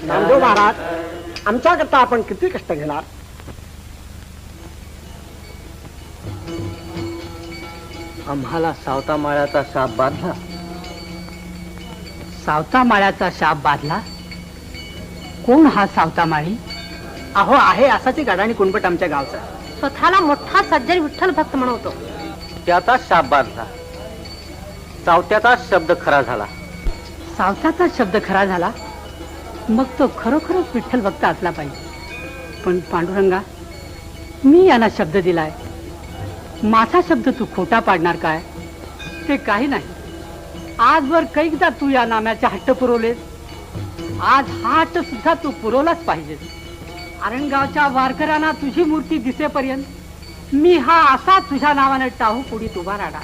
नामदेव महाराज, आमच्याकरता आपण किती कष्ट घेणार? आम्हाला सावता माळ्याचा शाप बांधला. सावता माळ्याचा शाप बांधला? कोण हा सावता माळी? अहो, आहे असाची गडाणी कुणपट आमच्या गावचा. स्वतःला मोठा सज्जन विठ्ठल भक्त म्हणवतो. त्याचा शाप बांधला. सावत्याचा शब्द खरा झाला. सावताचा शब्द खरा झाला? मग तो खरोखरच विठ्ठल भक्त असला पाहिजे. पण पांडुरंगा, मी यांना शब्द दिलाय. माझा शब्द तू खोटा पाडणार काय? ते काही नाही. आजवर कैकदा तू या नाम्याचे हट्ट पुरवलेस. आज हा हट्ट सुद्धा तू पुरवलाच पाहिजेस. आरणगावच्या वारकऱ्यांना तुझी मूर्ती दिसेपर्यंत मी हा असा तुझ्या नावाने टाहू पुढीत उभा राहणार.